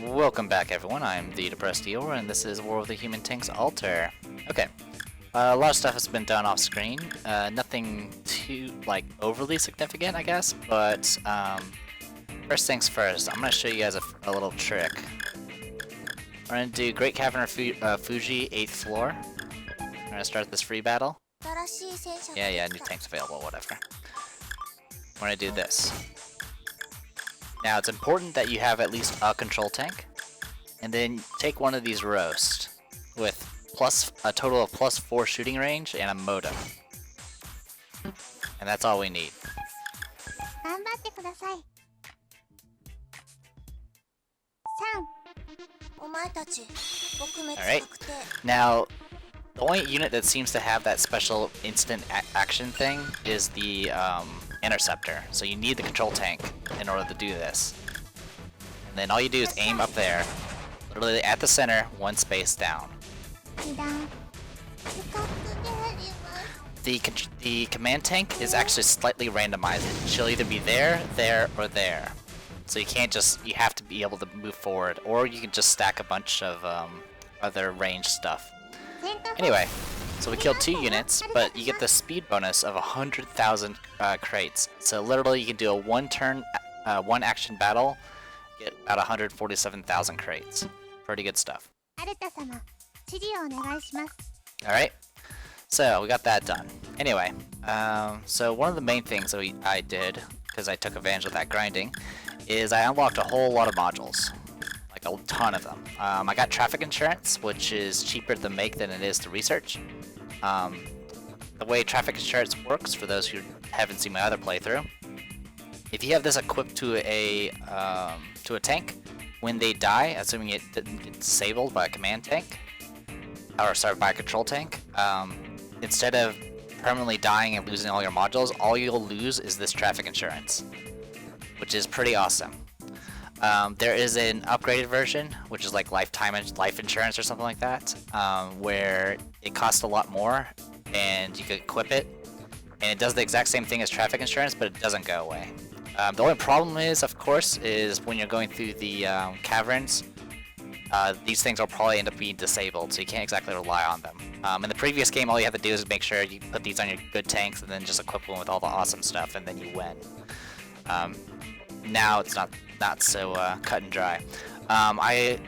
Welcome back, everyone. I'm the Depressed Eeyore, and this is War of the Human Tanks Alter. Okay, a lot of stuff has been done off screen. Nothing too, overly significant, I guess, but, first things first, I'm gonna show you guys a little trick. We're gonna do Great Cavern of Fuji, 8th floor. We're gonna start this free battle. Yeah, new tanks available, whatever. We're gonna do this. Now, it's important that you have at least a control tank, and then take one of these roast with a total of +4 shooting range and a modem. And that's all we need. Alright, now the only unit that seems to have that special instant action thing is the interceptor, so you need the control tank in order to do this. And then all you do is aim up there, literally at the center, one space down. The command tank is actually slightly randomized. She'll either be there, or there. So you can't just, you have to be able to move forward, or you can just stack a bunch of other range stuff. Anyway, so we killed 2 units, but you get the speed bonus of 100,000 crates. So literally you can do a one action battle, get about 147,000 crates. Pretty good stuff. Alright, so we got that done. Anyway, so one of the main things that I did, because I took advantage of that grinding, is I unlocked a whole lot of modules. Like a ton of them. I got traffic insurance, which is cheaper to make than it is to research. The way traffic insurance works, for those who haven't seen my other playthrough, if you have this equipped to a tank, when they die, assuming it didn't get disabled by a command tank, or sorry, by a control tank, instead of permanently dying and losing all your modules, all you'll lose is this traffic insurance, which is pretty awesome. There is an upgraded version, which is like life insurance or something like that, where it costs a lot more, and you could equip it, and it does the exact same thing as traffic insurance, but it doesn't go away. The only problem is, of course, is when you're going through the caverns, these things will probably end up being disabled, so you can't exactly rely on them. In the previous game, all you have to do is make sure you put these on your good tanks, and then just equip them with all the awesome stuff, and then you win. Now it's not so cut and dry. I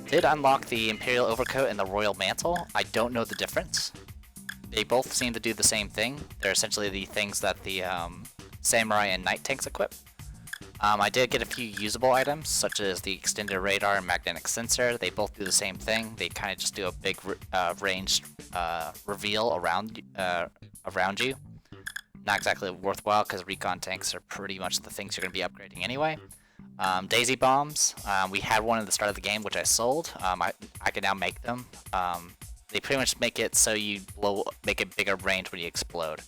did unlock the Imperial Overcoat and the Royal Mantle. I don't know the difference. They both seem to do the same thing. They're essentially the things that the Samurai and Knight tanks equip. I did get a few usable items, such as the Extended Radar and Magnetic Sensor. They both do the same thing. They kind of just do a big ranged reveal around you. Not exactly worthwhile, because recon tanks are pretty much the things you're going to be upgrading anyway. Daisy bombs, we had one at the start of the game, which I sold. I can now make them. They pretty much make it so you make a bigger range when you explode.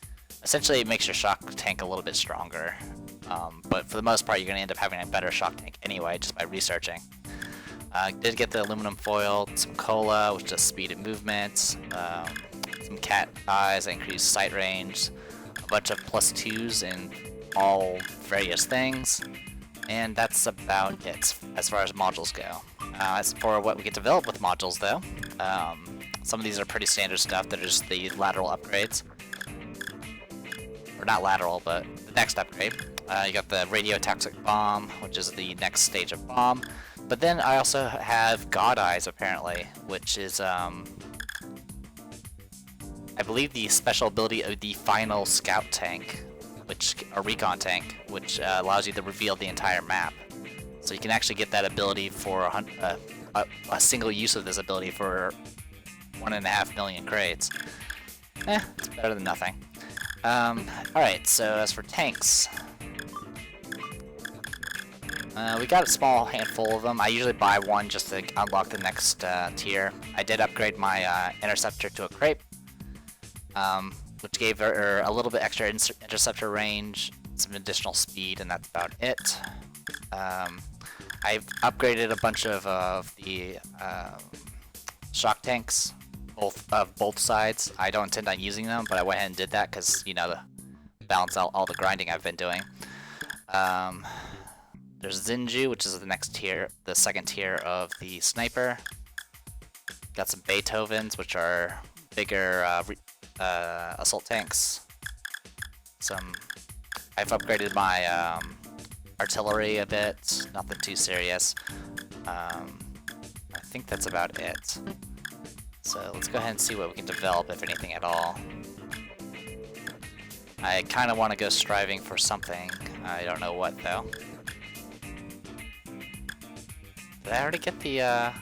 Essentially, it makes your shock tank a little bit stronger. But for the most part, you're going to end up having a better shock tank anyway, just by researching. Did get the aluminum foil, some cola, which does speed and movement, some cat eyes that increase sight range, a bunch of +2s in all various things, and that's about it as far as modules go. As for what we get developed with modules, though, some of these are pretty standard stuff. They're just the lateral upgrades. Or not lateral, but the next upgrade. You got the radiotoxic bomb, which is the next stage of bomb. But then I also have God Eyes, apparently, which is, I believe, the special ability of the final scout tank, a recon tank, which allows you to reveal the entire map. So you can actually get that ability for a single use of this ability for 1.5 million crates. It's better than nothing. Alright, so as for tanks, we got a small handful of them. I usually buy one just to unlock the next tier. I did upgrade my interceptor to a crepe, which gave her a little bit extra interceptor range, some additional speed, and that's about it. I've upgraded a bunch of the shock tanks, both sides. I don't intend on using them, but I went ahead and did that because, you know, to balance out all the grinding I've been doing. There's Zinju, which is the next tier, the second tier of the sniper. Got some Beethovens, which are bigger assault tanks. I've upgraded my artillery a bit, nothing too serious. I think that's about it. So let's go ahead and see what we can develop, if anything at all. I kind of want to go striving for something. I don't know what, though. Did I already get the,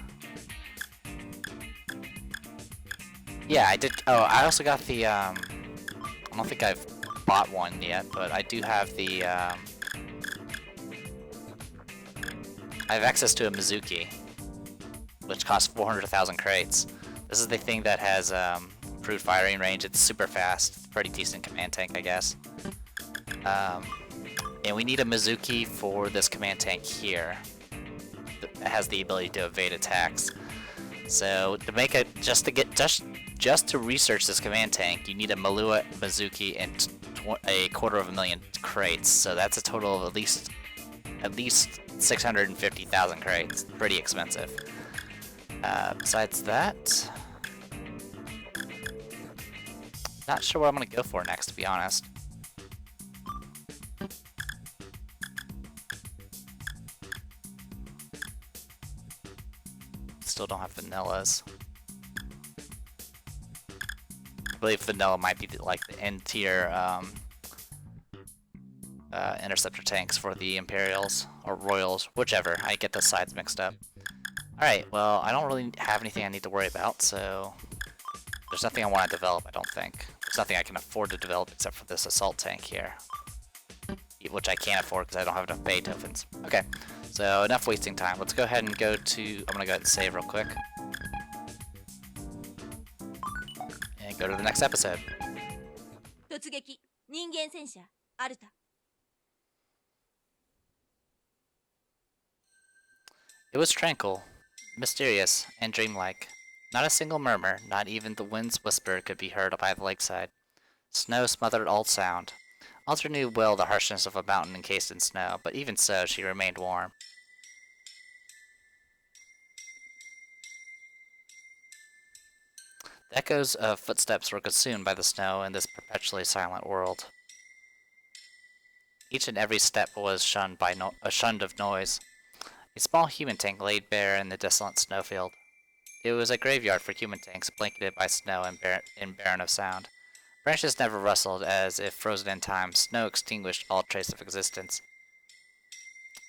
Yeah, I did. Oh, I also got the, I don't think I've bought one yet, but I do have the, I have access to a Mizuki, which costs 400,000 crates. This is the thing that has, improved firing range. It's super fast. Pretty decent command tank, I guess. And we need a Mizuki for this command tank here. That has the ability to evade attacks. So to make a just to research this command tank, you need a Malua Mizuki and 250,000 crates. So that's a total of at least 650,000 crates. Pretty expensive. Besides that, not sure what I'm gonna go for next, to be honest. Still don't have vanillas. I believe vanilla might be like the end tier interceptor tanks for the Imperials or Royals, whichever. I get the sides mixed up. Alright, well, I don't really have anything I need to worry about, so there's nothing I want to develop, I don't think. There's nothing I can afford to develop except for this assault tank here, which I can't afford because I don't have enough Beethovens. Okay, so enough wasting time. Let's go ahead and go to... I'm going to go ahead and save real quick. And go to the next episode. 突撃人間戦車アルタ It was tranquil, mysterious, and dreamlike. Not a single murmur, not even the wind's whisper, could be heard by the lakeside. Snow smothered all sound. Alter knew well the harshness of a mountain encased in snow, but even so, she remained warm. The echoes of footsteps were consumed by the snow in this perpetually silent world. Each and every step was shunned of noise. A small human tank laid bare in the desolate snowfield. It was a graveyard for human tanks, blanketed by snow and barren of sound. Branches never rustled, as if frozen in time. Snow extinguished all trace of existence,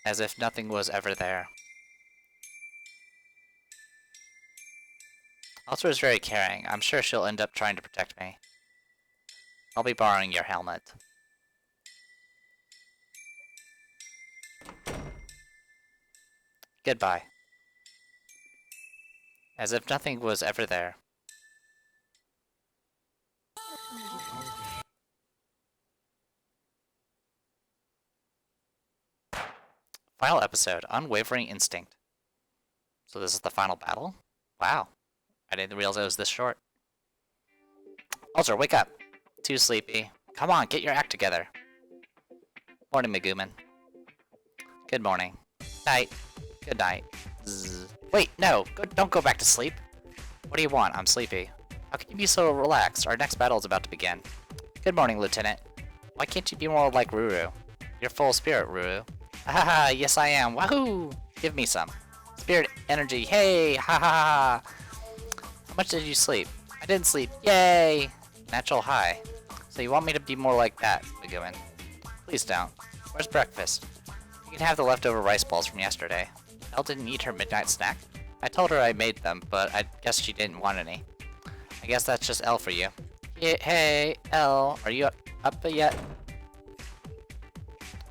as if nothing was ever there. Alter is very caring. I'm sure she'll end up trying to protect me. I'll be borrowing your helmet. Goodbye. As if nothing was ever there. Final episode, Unwavering Instinct. So this is the final battle? Wow. I didn't realize it was this short. Alter, wake up. Too sleepy. Come on, get your act together. Morning, Megumin. Good morning. Night. Good night. Zzz. Wait, no! Don't go back to sleep! What do you want? I'm sleepy. How can you be so relaxed? Our next battle is about to begin. Good morning, Lieutenant. Why can't you be more like Ruru? You're full of spirit, Ruru. Haha, yes I am. Wahoo! Give me some. Spirit energy, hey! Ha ha ha! How much did you sleep? I didn't sleep. Yay! Natural high. So you want me to be more like that, Megumin? Please don't. Where's breakfast? You can have the leftover rice balls from yesterday. Elle didn't eat her midnight snack? I told her I made them, but I guess she didn't want any. I guess that's just Elle for you. Hey, Elle, are you up yet?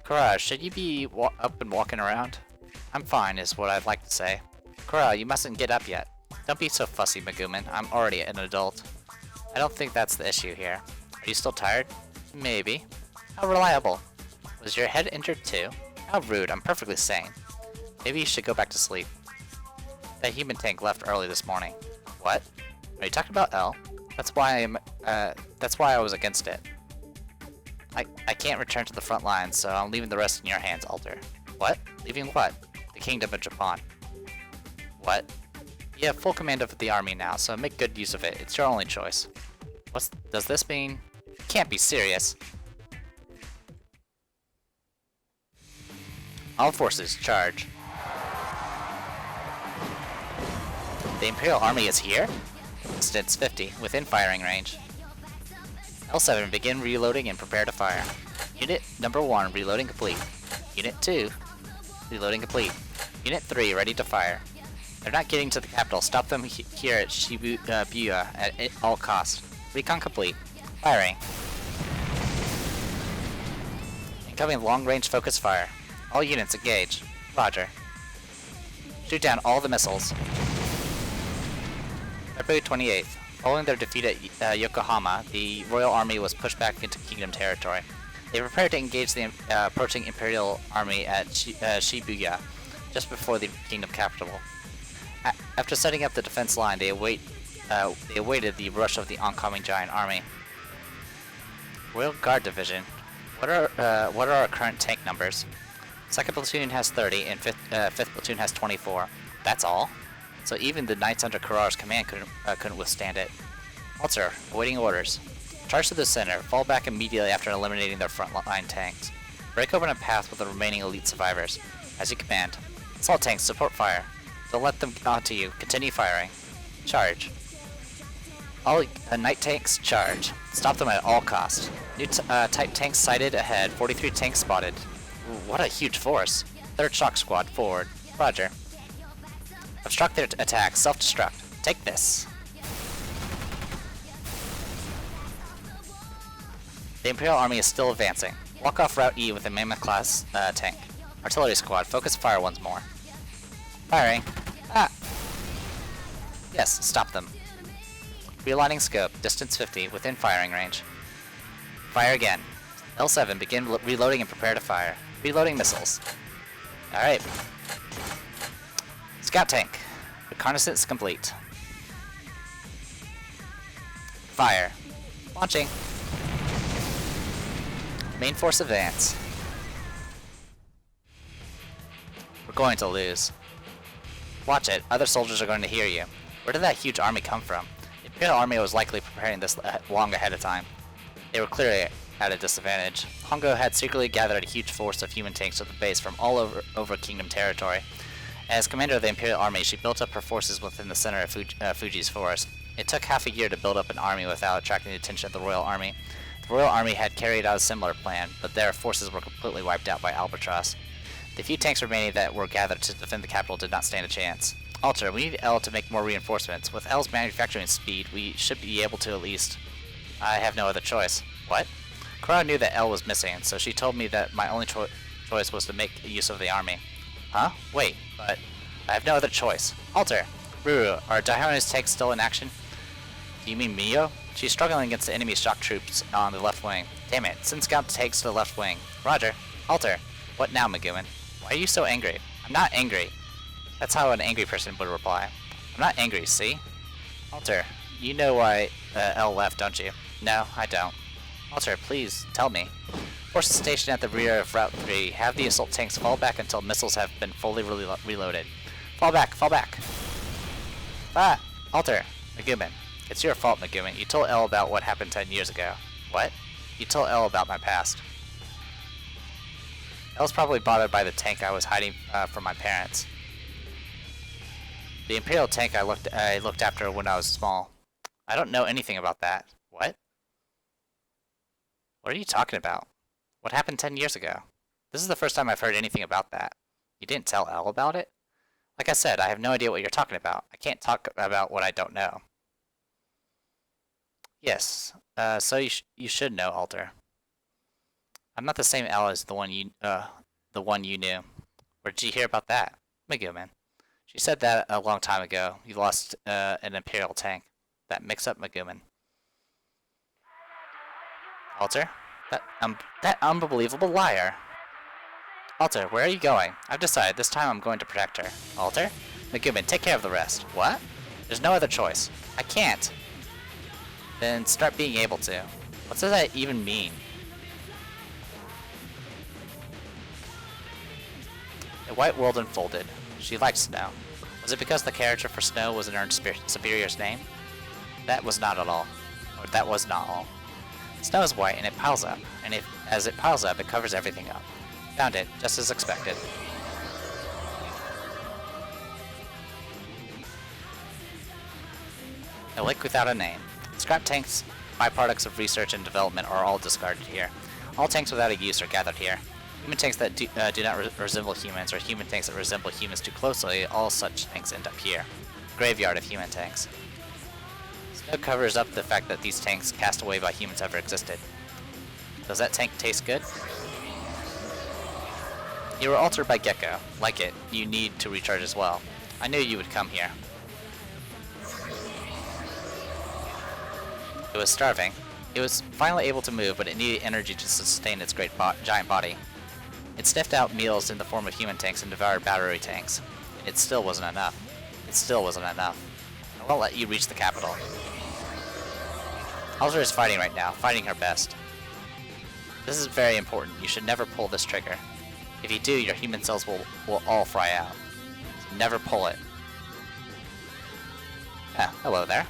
Korra, should you be up and walking around? I'm fine, is what I'd like to say. Korra, you mustn't get up yet. Don't be so fussy, Megumin. I'm already an adult. I don't think that's the issue here. Are you still tired? Maybe. How reliable. Was your head injured too? How rude, I'm perfectly sane. Maybe you should go back to sleep. That human tank left early this morning. What? Are you talking about Elle? That's why I was against it. I can't return to the front lines, so I'm leaving the rest in your hands, Alter. What? Leaving what? The Kingdom of Japan. What? You have full command of the army now, so make good use of it. It's your only choice. Does this mean? You can't be serious. All forces, charge. The Imperial Army is here? Distance 50, within firing range. L7, begin reloading and prepare to fire. Unit number 1, reloading complete. Unit 2, reloading complete. Unit 3, ready to fire. They're not getting to the capital. Stop them here at Shibuya at all costs. Recon complete. Firing. Incoming long-range focus fire. All units engage. Roger. Shoot down all the missiles. February 28th. Following their defeat at Yokohama, the Royal Army was pushed back into Kingdom territory. They prepared to engage the approaching Imperial Army at Shibuya, just before the Kingdom capital. After setting up the defense line, they awaited the rush of the oncoming giant army. Royal Guard Division. What are our current tank numbers? 2nd Platoon has 30, and 5th Platoon has 24. That's all? So even the knights under Kurara's command couldn't withstand it. Alter, awaiting orders. Charge to the center. Fall back immediately after eliminating their frontline tanks. Break open a path with the remaining elite survivors. As you command. Assault tanks, support fire. Don't let them onto you. Continue firing. Charge. All knight tanks, charge. Stop them at all costs. New type tanks sighted ahead. 43 tanks spotted. Ooh, what a huge force. 3rd Shock Squad, forward. Roger. Obstruct their attack. Self-destruct. Take this. The Imperial Army is still advancing. Walk off Route E with a Mammoth-class tank. Artillery Squad, focus fire once more. Firing. Ah! Yes, stop them. Realigning scope, distance 50, within firing range. Fire again. L7, begin reloading and prepare to fire. Reloading missiles. Alright. Scout tank. Reconnaissance complete. Fire. Launching. Main force advance. We're going to lose. Watch it. Other soldiers are going to hear you. Where did that huge army come from? The Imperial Army was likely preparing this long ahead of time. They were clearly at a disadvantage. Hongo had secretly gathered a huge force of human tanks to the base from all over Kingdom territory. As commander of the Imperial Army, she built up her forces within the center of Fuji's forest. It took half a year to build up an army without attracting the attention of the Royal Army. The Royal Army had carried out a similar plan, but their forces were completely wiped out by Albatross. The few tanks remaining that were gathered to defend the capital did not stand a chance. Alter, we need L to make more reinforcements. With L's manufacturing speed, we should be able to at least... I have no other choice. What? Kurara knew that L was missing, so she told me that my only choice was to make use of the army. Huh? Wait, but... I have no other choice. Alter! Ruru, are Daiharu's tanks still in action? Do you mean Mio? She's struggling against the enemy shock troops on the left wing. Damn it, send scout tanks to the left wing. Roger. Alter. What now, Megumin? Why are you so angry? I'm not angry. That's how an angry person would reply. I'm not angry, see? Alter, you know why L left, don't you? No, I don't. Alter, please, tell me. Forces stationed at the rear of Route 3 have the assault tanks fall back until missiles have been fully reloaded. Fall back, fall back! Ah! Alter, Megumin. It's your fault, Megumin. You told L about what happened 10 years ago. What? You told L about my past. L's probably bothered by the tank I was hiding from my parents. The Imperial tank I looked after when I was small. I don't know anything about that. What? What are you talking about? What happened 10 years ago? This is the first time I've heard anything about that. You didn't tell L about it? Like I said, I have no idea what you're talking about. I can't talk about what I don't know. Yes, so you should know, Alter. I'm not the same L as the one you knew. Where did you hear about that? Megumin. She said that a long time ago. You lost an Imperial tank. That mix-up, Megumin. Alter? That unbelievable liar! Alter, where are you going? I've decided this time I'm going to protect her. Alter? Megumin, take care of the rest. What? There's no other choice. I can't. Then start being able to. What does that even mean? A white world unfolded. She liked Snow. Was it because the character for Snow was in her superior's name? That was not at all. Or that was not all. Snow is white and it piles up, and as it piles up, it covers everything up. Found it, just as expected. A lake without a name. Scrap tanks, byproducts of research and development are all discarded here. All tanks without a use are gathered here. Human tanks that do not resemble humans, or human tanks that resemble humans too closely, all such tanks end up here. Graveyard of human tanks. Snow covers up the fact that these tanks cast away by humans ever existed. Does that tank taste good? You were altered by Gecko. Like it, you need to recharge as well. I knew you would come here. It was starving. It was finally able to move, but it needed energy to sustain its giant body. It sniffed out meals in the form of human tanks and devoured battery tanks. And it still wasn't enough. It still wasn't enough. I won't let you reach the capital. Alter is fighting right now, fighting her best. This is very important. You should never pull this trigger. If you do, your human cells will all fry out. So never pull it. Ah, hello there.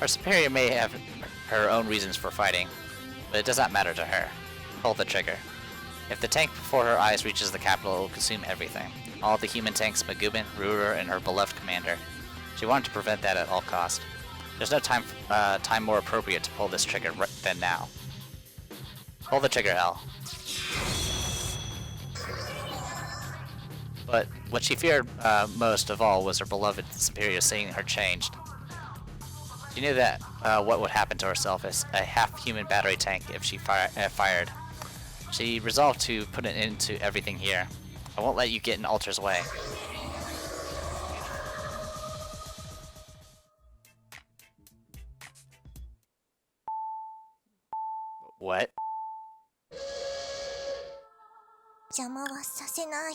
Our superior may have her own reasons for fighting, but it does not matter to her. Pull the trigger. If the tank before her eyes reaches the capital, it will consume everything. All the human tanks, Megubin, Ruler, and her beloved commander. She wanted to prevent that at all cost. There's no time more appropriate to pull this trigger than now. Pull the trigger, L. But what she feared most of all was her beloved superior seeing her changed. She knew that what would happen to herself as a half-human battery tank if she fired. She resolved to put an end to everything here. I won't let you get in Alter's way. What? 邪魔はさせない。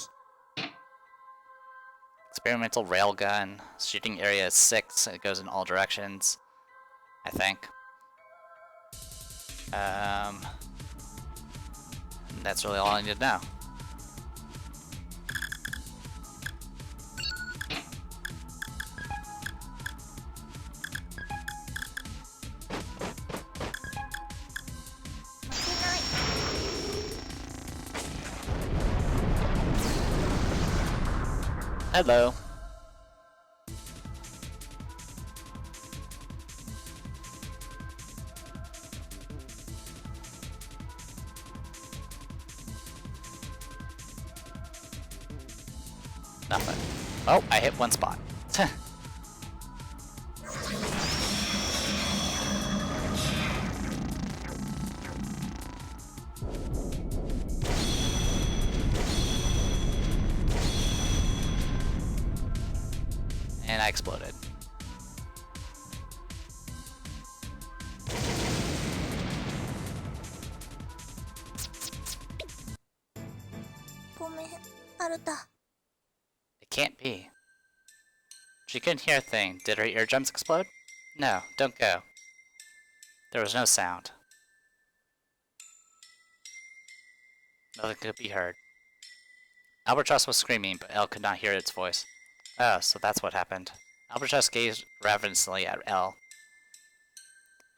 Experimental railgun. Shooting area is 6. It goes in all directions. I think. That's really all I need to know. Hello. Nothing. Oh, I hit one spot. And I exploded. It can't be. She couldn't hear a thing. Did her eardrums explode? No, don't go. There was no sound. Nothing could be heard. Albatross was screaming, but Elle could not hear its voice. Oh, so that's what happened. Albatross gazed ravenously at Elle.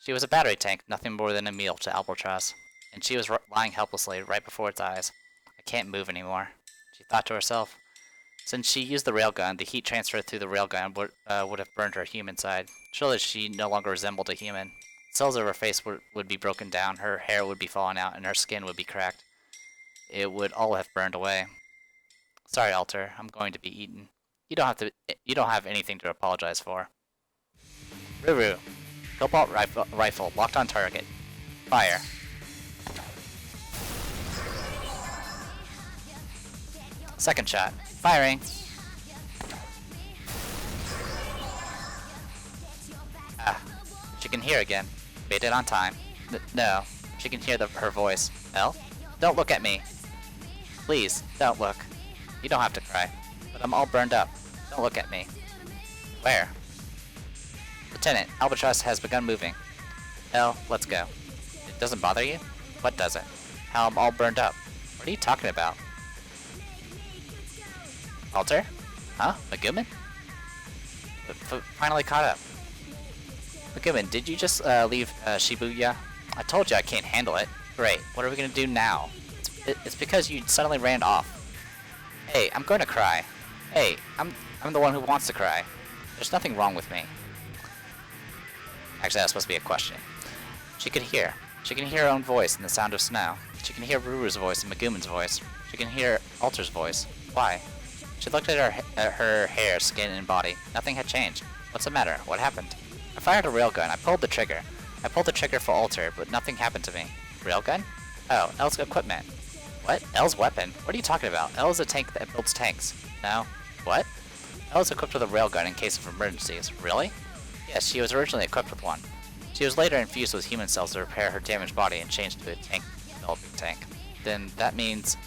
She was a battery tank, nothing more than a meal to Albatross, and she was lying helplessly right before its eyes. I can't move anymore, she thought to herself. Since she used the railgun, the heat transfer through the railgun would have burned her human side. Surely she no longer resembled a human. Cells of her face would be broken down, her hair would be falling out, and her skin would be cracked. It would all have burned away. Sorry, Alter, I'm going to be eaten. You don't have anything to apologize for. Ruru. Cobalt rifle, locked on target. Fire. Second shot. Firing. Ah, she can hear again. Made it on time. No, she can hear her voice. Elle? Don't look at me. Please, don't look. You don't have to cry. But I'm all burned up. Don't look at me. Where? Lieutenant, Albatross has begun moving. Elle, let's go. It doesn't bother you? What doesn't? How I'm all burned up. What are you talking about? Alter? Huh? Megumin? Finally caught up. Megumin, did you just leave Shibuya? I told you I can't handle it. Great, what are we gonna do now? It's because you suddenly ran off. Hey, I'm going to cry. Hey, I'm the one who wants to cry. There's nothing wrong with me. Actually, that's supposed to be a question. She could hear. She can hear her own voice in the sound of snow. She can hear Ruru's voice and Megumin's voice. She can hear Alter's voice. Why? She looked at her hair, skin, and body. Nothing had changed. What's the matter? What happened? I fired a railgun. I pulled the trigger. I pulled the trigger for Alter, but nothing happened to me. Railgun? Oh, L's equipment. What? L's weapon? What are you talking about? L is a tank that builds tanks. No. What? L is equipped with a railgun in case of emergencies. Really? Yes, she was originally equipped with one. She was later infused with human cells to repair her damaged body and changed to a tank developing tank. Then that means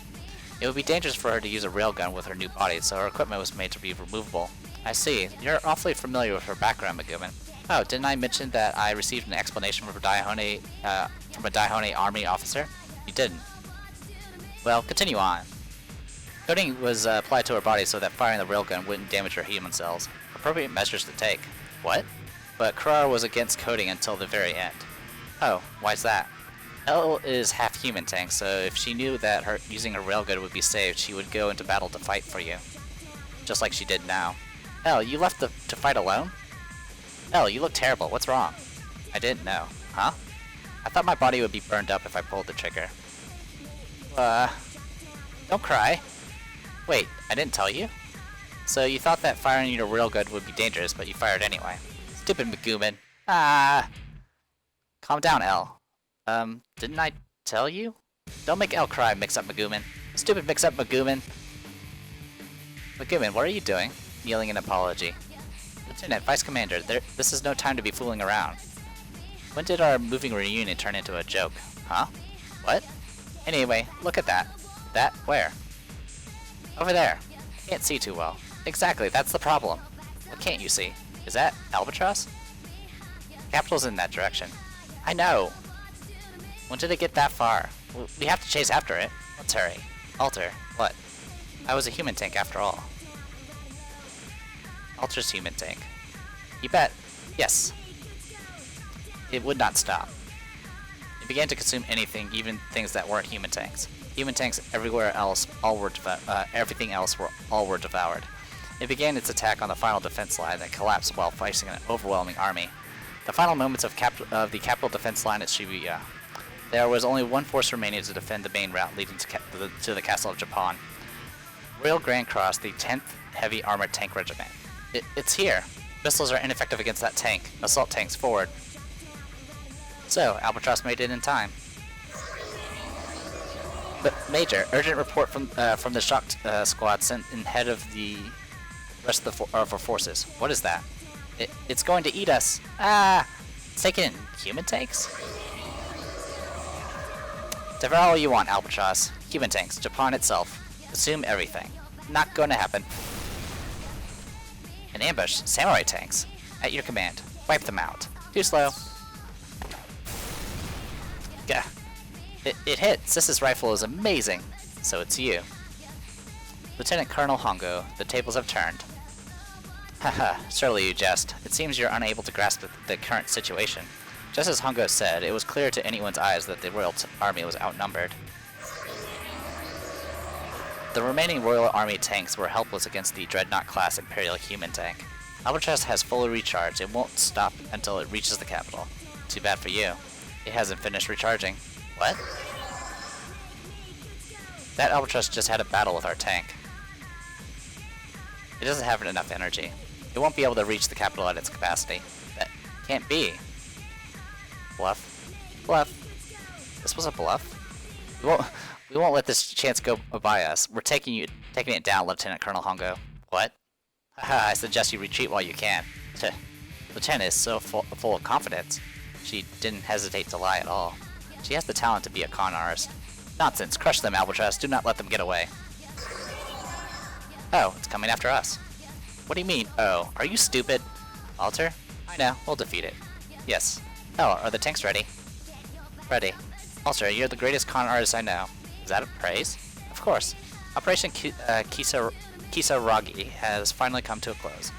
it would be dangerous for her to use a railgun with her new body, so her equipment was made to be removable. I see. You're awfully familiar with her background, Megumin. Oh, didn't I mention that I received an explanation from a Daihone army officer? You didn't. Well, continue on. Coating was applied to her body so that firing the railgun wouldn't damage her human cells. Appropriate measures to take. What? But Kurara was against coding until the very end. Oh, why's that? L is half human tank, so if she knew that using her railgun would be saved, she would go into battle to fight for you. Just like she did now. L, you left to fight alone? L, you look terrible. What's wrong? I didn't know. Huh? I thought my body would be burned up if I pulled the trigger. Don't cry. Wait, I didn't tell you? So you thought that firing your railgun would be dangerous, but you fired anyway. Stupid Megumin. Calm down, L. Didn't I tell you? Don't make L cry, Mix-Up Megumin. Stupid Mix-Up Megumin. Megumin, what are you doing? Kneeling in apology. Lieutenant, Vice Commander, this is no time to be fooling around. When did our moving reunion turn into a joke? Huh? What? Anyway, look at that. That? Where? Over there. Can't see too well. Exactly, that's the problem. What can't you see? Is that Albatross? Capital's in that direction. I know! When did it get that far? We have to chase after it. Let's hurry. Alter, what? I was a human tank after all. Alter's human tank. You bet. Yes. It would not stop. It began to consume anything, even things that weren't human tanks. Human tanks everywhere else, everything else all were devoured. It began its attack on the final defense line that collapsed while facing an overwhelming army. The final moments of the capital defense line at Shibuya. There was only one force remaining to defend the main route leading to the Castle of Japan. Royal Grand Cross, the 10th Heavy Armored Tank Regiment. It's here. Missiles are ineffective against that tank. Assault tanks forward. So, Albatross made it in time. But Major, urgent report from the shock squad sent in head of the rest of our forces. What is that? It's going to eat us. Ah! It's taking human tanks? Devour all you want, Albatross. Human tanks, Japan itself. Consume everything. Not going to happen. An ambush. Samurai tanks. At your command. Wipe them out. Too slow. Gah. It hit. Sis's rifle is amazing. So it's you. Lieutenant Colonel Hongo, the tables have turned. Haha, surely you jest. It seems you're unable to grasp the current situation. Just as Hongo said, it was clear to anyone's eyes that the Royal Army was outnumbered. The remaining Royal Army tanks were helpless against the Dreadnought-class Imperial human tank. Albatross has fully recharged. It won't stop until it reaches the capital. Too bad for you. It hasn't finished recharging. What? That Albatross just had a battle with our tank. It doesn't have enough energy. It won't be able to reach the capital at its capacity. That can't be. Bluff. Bluff. This was a bluff? We won't let this chance go by us. We're taking it down, Lieutenant Colonel Hongo. What? Haha, I suggest you retreat while you can. Lieutenant is so full of confidence. She didn't hesitate to lie at all. She has the talent to be a con artist. Nonsense. Crush them, Albatross. Do not let them get away. Oh, it's coming after us. What do you mean, oh? Are you stupid? Alter? I know. We'll defeat it. Yes. Oh, are the tanks ready? Ready. Alter, you're the greatest con artist I know. Is that a praise? Of course. Operation Kisaragi Kisaragi has finally come to a close.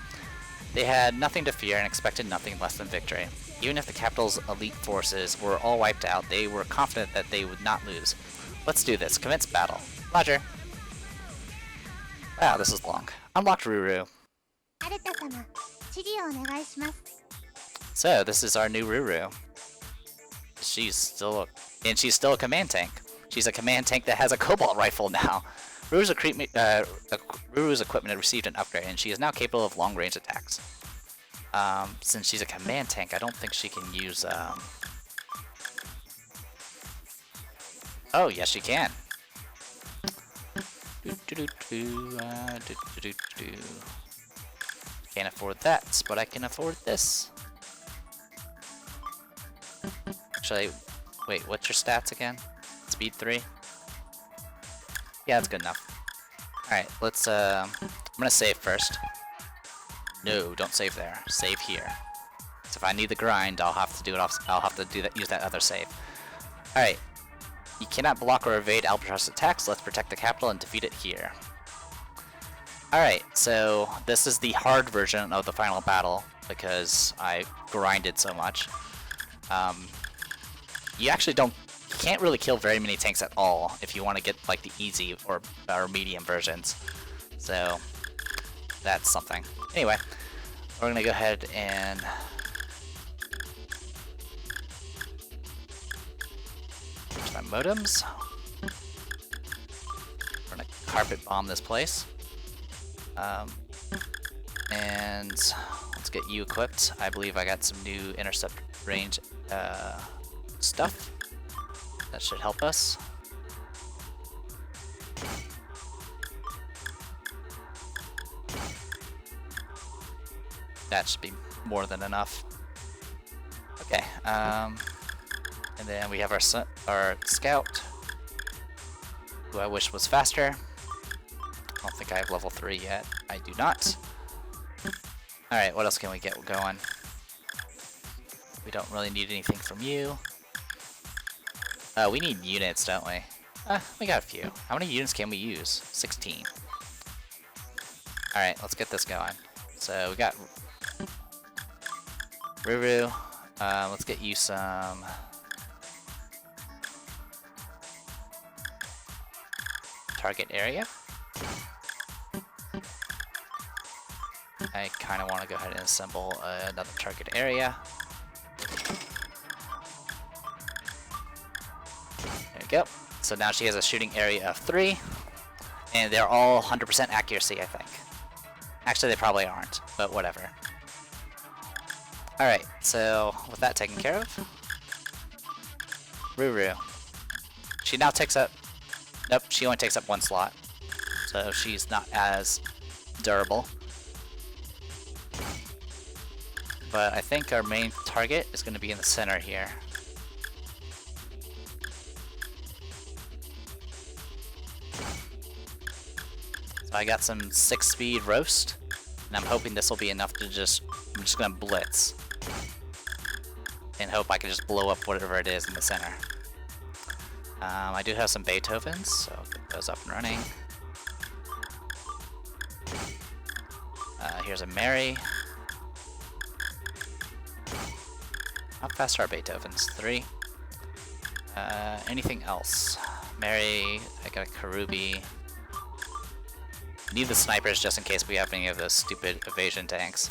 They had nothing to fear and expected nothing less than victory. Even if the capital's elite forces were all wiped out, they were confident that they would not lose. Let's do this. Commence battle. Roger. Wow, this is long. Unlocked Ruru. アルタ様、指示をお願いします。 So, this is our new Ruru. She's still a command tank. She's a command tank that has a cobalt rifle now. Ruru's equipment had received an upgrade, and she is now capable of long-range attacks. Since she's a command tank, I don't think she can use, Oh, yes she can. Can't afford that, but I can afford this. Actually, wait, what's your stats again? Speed 3? Yeah, that's good enough. Alright, let's, I'm gonna save first. No, don't save there. Save here. So if I need the grind, I'll have to do it off, use that other save. Alright. You cannot block or evade Albatross attacks. Let's protect the capital and defeat it here. Alright, so this is the hard version of the final battle because I grinded so much. You actually can't really kill very many tanks at all if you want to get like the easy or medium versions. So that's something. Anyway, we're gonna go ahead and my modems. We're gonna carpet bomb this place. And let's get you equipped. I believe I got some new intercept range stuff. That should help us. That should be more than enough. Okay, and then we have our scout, who I wish was faster. I don't think I have level 3 yet. I do not. Alright, what else can we get going? We don't really need anything from you. We need units, don't we? We got a few. How many units can we use? 16. Alright, let's get this going. So we got Ruru. Let's get you some target area. I kind of want to go ahead and assemble another target area. There we go. So now she has a shooting area of 3, and they're all 100% accuracy, I think. Actually, they probably aren't, but whatever. Alright, so with that taken care of, Ruru. She now takes up... Nope, she only takes up 1 slot. So she's not as durable. But I think our main target is going to be in the center here. So I got some 6-speed roast, and I'm hoping this will be enough to I'm just going to blitz. And hope I can just blow up whatever it is in the center. I do have some Beethovens, so I'll get those up and running. Here's a Mary. How fast are our Beethovens? 3. Anything else? Mary, I got a Karubi. Need the snipers just in case we have any of those stupid evasion tanks.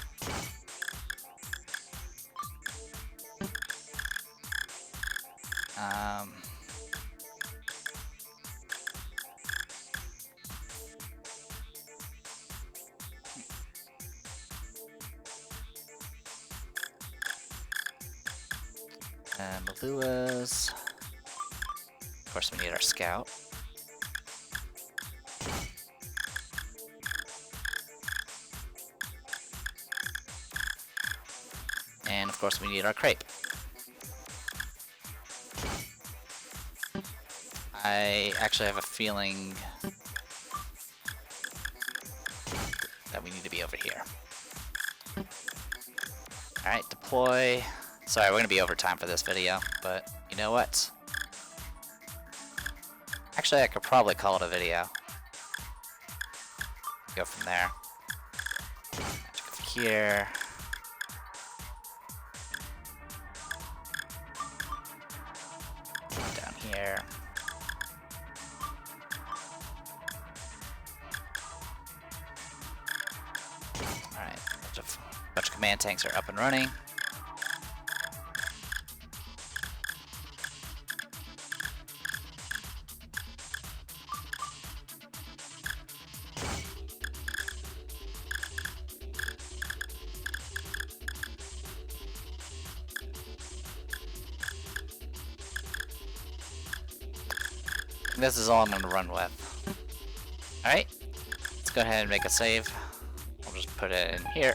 And Malua's. Of course, we need our scout. And of course, we need our crepe. I actually have a feeling that we need to be over here. Alright, deploy. Sorry, we're gonna be over time for this video, but you know what? Actually, I could probably call it a video. go from there. Magic over here. Down here. Alright, bunch of command tanks are up and running. This is all I'm going to run with. Alright, let's go ahead and make a save. I'll just put it in here.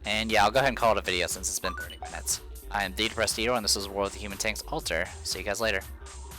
And yeah, I'll go ahead and call it a video since it's been 30 minutes. I am Depressed Eater, and this is War of the Human Tanks Alter. See you guys later.